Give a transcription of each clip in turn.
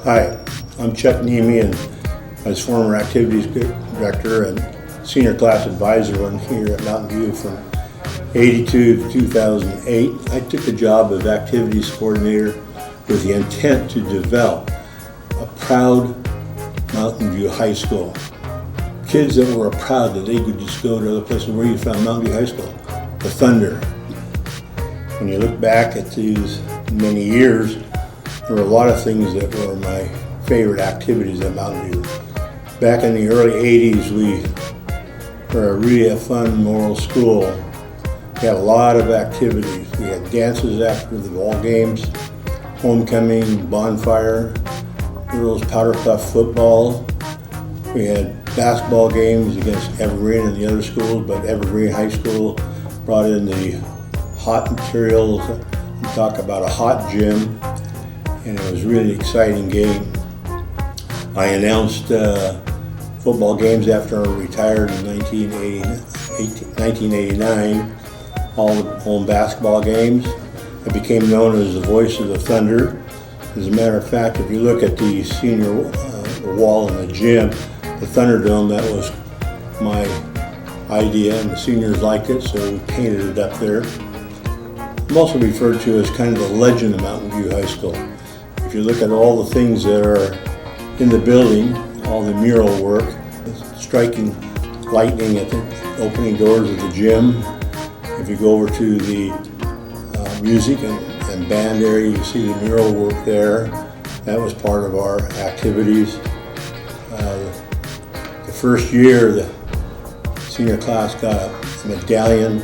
Hi, I'm Chuck Niemi, and I was former activities director and senior class advisor here at Mountain View from '82 to 2008. I took the job of activities coordinator with the intent to develop a proud Mountain View High School. Kids that were proud that they could just go to other places. Where you found Mountain View High School? The Thunder. When you look back at these many years, there were a lot of things that were my favorite activities at Mountain View. Back in the early 80s, we were really a fun, moral school. We had a lot of activities. We had dances after the ball games, homecoming, bonfire, girls powder puff football. We had basketball games against Evergreen and the other schools, but Evergreen High School brought in the hot materials and talk about a hot gym, and it was a really exciting game. I announced football games after I retired in 1989, all the home basketball games. I became known as the voice of the Thunder. As a matter of fact, if you look at the senior wall in the gym, the Thunderdome, that was my idea, and the seniors liked it, so we painted it up there. I'm also referred to as kind of the legend of Mountain View High School. If you look at all the things that are in the building, all the mural work, striking lightning at the opening doors of the gym. If you go over to the music and band area, you see the mural work there. That was part of our activities. The first year, the senior class got a medallion.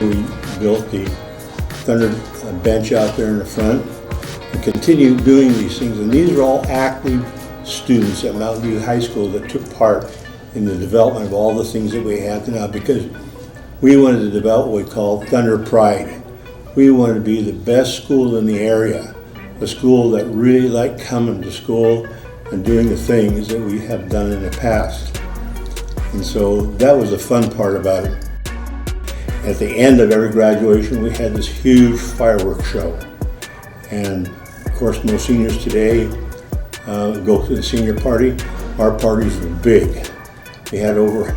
We built the Thunder bench out there in the front and continued doing these things. And these are all active students at Mountain View High School that took part in the development of all the things that we have now, because we wanted to develop what we call Thunder Pride. We wanted to be the best school in the area, a school that really liked coming to school and doing the things that we have done in the past. And so that was the fun part about it. At the end of every graduation, we had this huge fireworks show. And of course, most seniors today go to the senior party. Our parties were big. We had over,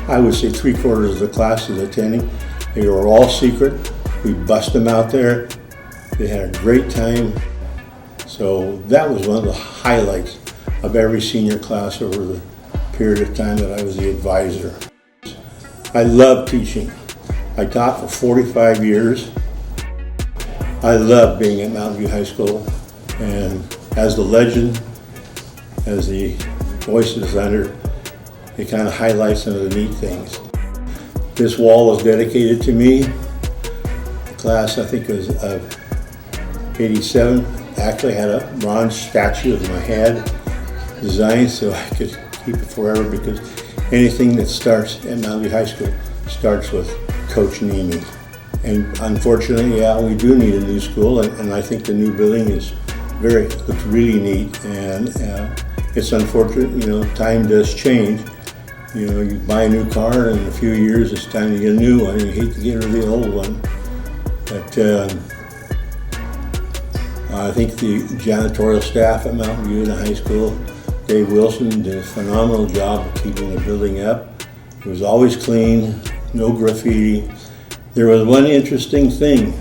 I would say, 3/4 of the classes attending. They were all secret. We bust them out there. They had a great time. So that was one of the highlights of every senior class over the period of time that I was the advisor. I love teaching. I taught for 45 years. I love being at Mountain View High School, and as the legend, as the voice of the Thunder, it kind of highlights some of the neat things. This wall was dedicated to me. The class, I think, was of '87, actually had a bronze statue of my head designed so I could keep it forever, because anything that starts at Mountain View High School starts with Coach Niemi. And unfortunately, yeah, we do need a new school, and I think the new building looks really neat. And it's unfortunate, time does change. You buy a new car, and in a few years it's time to get a new one, and you hate to get rid of the old one. But I think the janitorial staff at Mountain View High School, Dave Wilson, did a phenomenal job of keeping the building up. It was always clean, no graffiti. There was one interesting thing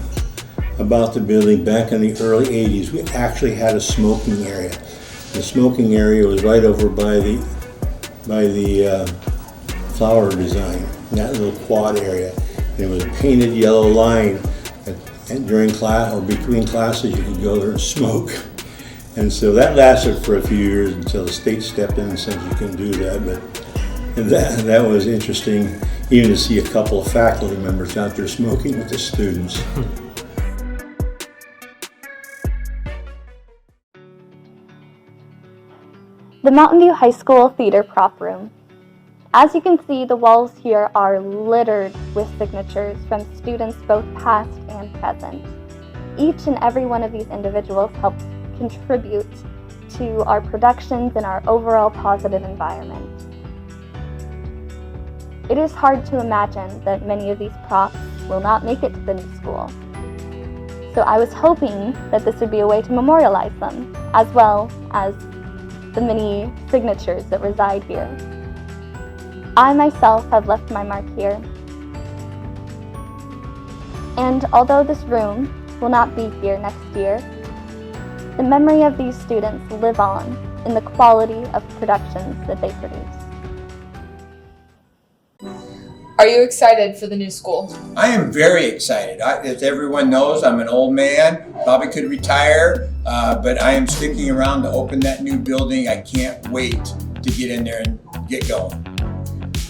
about the building back in the early 80s. We actually had a smoking area. The smoking area was right over by the flower design, that little quad area. And it was a painted yellow line, and during class or between classes you could go there and smoke. And so that lasted for a few years until the state stepped in and said you couldn't do that. But that was interesting, even to see a couple of faculty members out there smoking with the students. The Mountain View High School Theater Prop Room. As you can see, the walls here are littered with signatures from students both past and present. Each and every one of these individuals helps contribute to our productions and our overall positive environment. It is hard to imagine that many of these props will not make it to the new school. So I was hoping that this would be a way to memorialize them, as well as the many signatures that reside here. I myself have left my mark here. And although this room will not be here next year, the memory of these students live on in the quality of productions that they produce. Are you excited for the new school? I am very excited. As everyone knows, I'm an old man, probably could retire, but I am sticking around to open that new building. I can't wait to get in there and get going.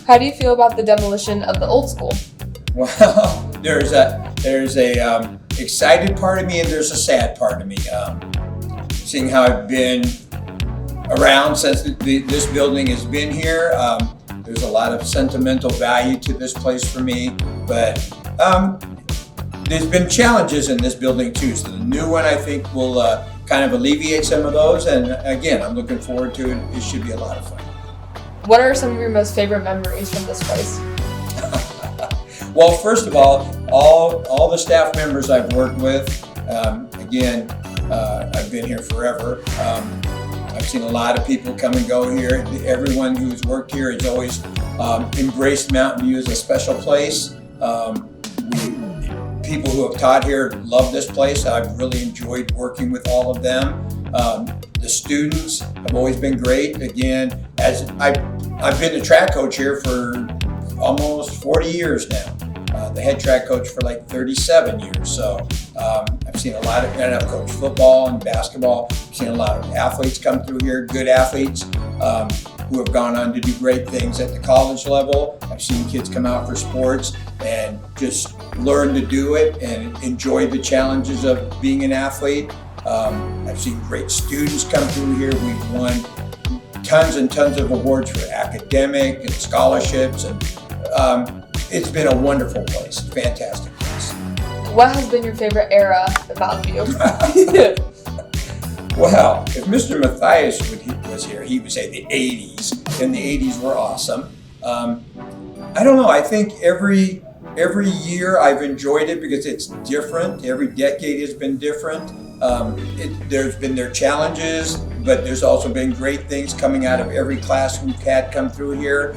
How do you feel about the demolition of the old school? Well, there's a excited part of me and there's a sad part of me. Seeing how I've been around since this building has been here, there's a lot of sentimental value to this place for me, but there's been challenges in this building too. So the new one I think will kind of alleviate some of those, and again, I'm looking forward to it. It should be a lot of fun. What are some of your most favorite memories from this place? Well, first of all the staff members I've worked with, again, I've been here forever. I've seen a lot of people come and go here. Everyone who's worked here has always embraced Mountain View as a special place. People who have taught here love this place. I've really enjoyed working with all of them. The students have always been great. Again, as I've been the track coach here for almost 40 years now. The head track coach for like 37 years. So I've seen a lot of, and I've coached football and basketball. I've seen a lot of athletes come through here, good athletes who have gone on to do great things at the college level. I've seen kids come out for sports and just learn to do it and enjoy the challenges of being an athlete. I've seen great students come through here. We've won tons and tons of awards for academic and scholarships, and it's been a wonderful place, fantastic place. What has been your favorite era of Mountain View? Well, if Mr. Matthias was here, he would say the 80s, and the 80s were awesome. I don't know, I think every year I've enjoyed it because it's different. Every decade has been different. There's been their challenges, but there's also been great things coming out of every class we've had come through here.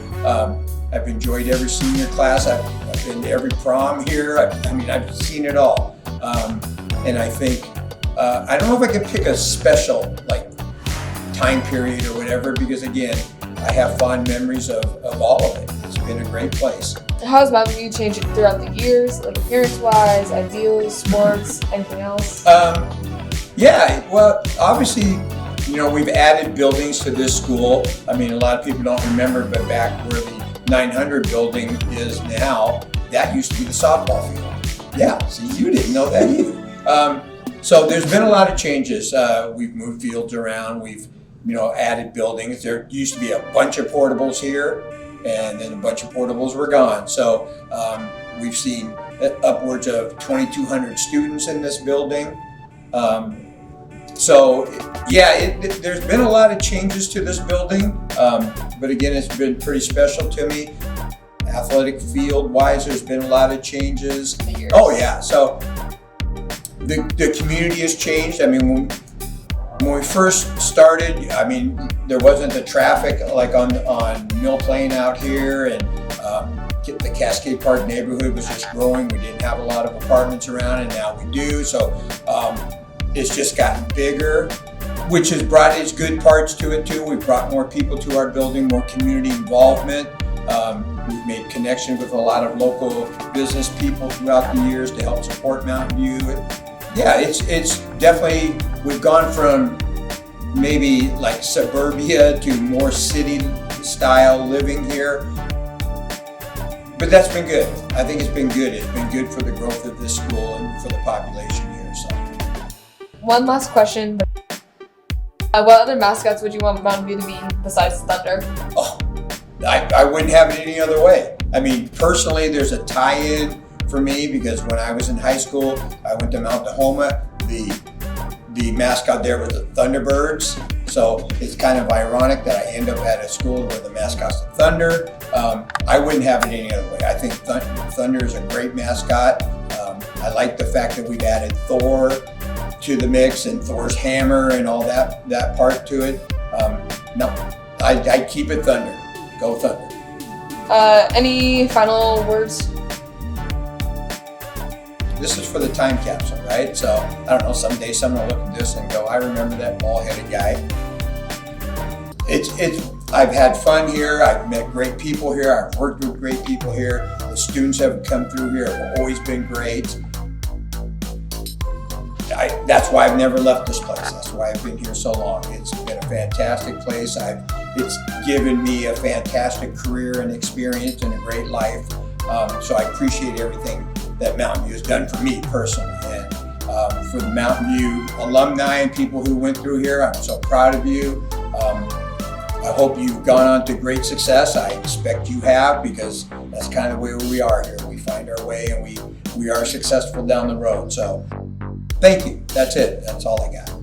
I've enjoyed every senior class. I've been to every prom here. I've seen it all. And I think, I don't know if I could pick a special time period or whatever, because again, I have fond memories of all of it. It's been a great place. How has Mountain View changed throughout the years, like appearance-wise, ideals, sports, anything else? Yeah, well, obviously, we've added buildings to this school. A lot of people don't remember, but back where the 900 building is now, that used to be the softball field. Yeah, see, you didn't know that either. So there's been a lot of changes. We've moved fields around. We've, added buildings. There used to be a bunch of portables here, and then a bunch of portables were gone. So we've seen upwards of 2,200 students in this building. So yeah, there's been a lot of changes to this building, but again, it's been pretty special to me. Athletic field wise, there's been a lot of changes. Oh yeah, so the community has changed. When we first started, there wasn't the traffic like on Mill Plain out here, and the Cascade Park neighborhood was just growing. We didn't have a lot of apartments around, and now we do. So it's just gotten bigger, which has brought its good parts to it too. We've brought more people to our building, more community involvement. We've made connections with a lot of local business people throughout the years to help support Mountain View. Yeah, it's definitely, we've gone from maybe like suburbia to more city style living here. But that's been good. I think it's been good. It's been good for the growth of this school and for the population here. So. One last question. What other mascots would you want Mountain View to be besides Thunder? Oh, I wouldn't have it any other way. Personally, there's a tie-in for me because when I was in high school, I went to Mount Tahoma. The mascot there was the Thunderbirds. So it's kind of ironic that I end up at a school where the mascot's the Thunder. I wouldn't have it any other way. I think Thunder is a great mascot. I like the fact that we've added Thor to the mix and Thor's hammer and all that part to it. No, I keep it Thunder. Go Thunder. Any final words? This is for the time capsule, right? So I don't know, someday someone will look at this and go, I remember that ball-headed guy. I've had fun here. I've met great people here. I've worked with great people here. The students have come through here have always been great. That's why I've never left this place. That's why I've been here so long. It's been a fantastic place. It's given me a fantastic career and experience and a great life. So I appreciate everything that Mountain View has done for me personally. And for the Mountain View alumni and people who went through here, I'm so proud of you. I hope you've gone on to great success. I expect you have, because that's kind of the way we are here. We find our way and we are successful down the road. So thank you. That's it. That's all I got.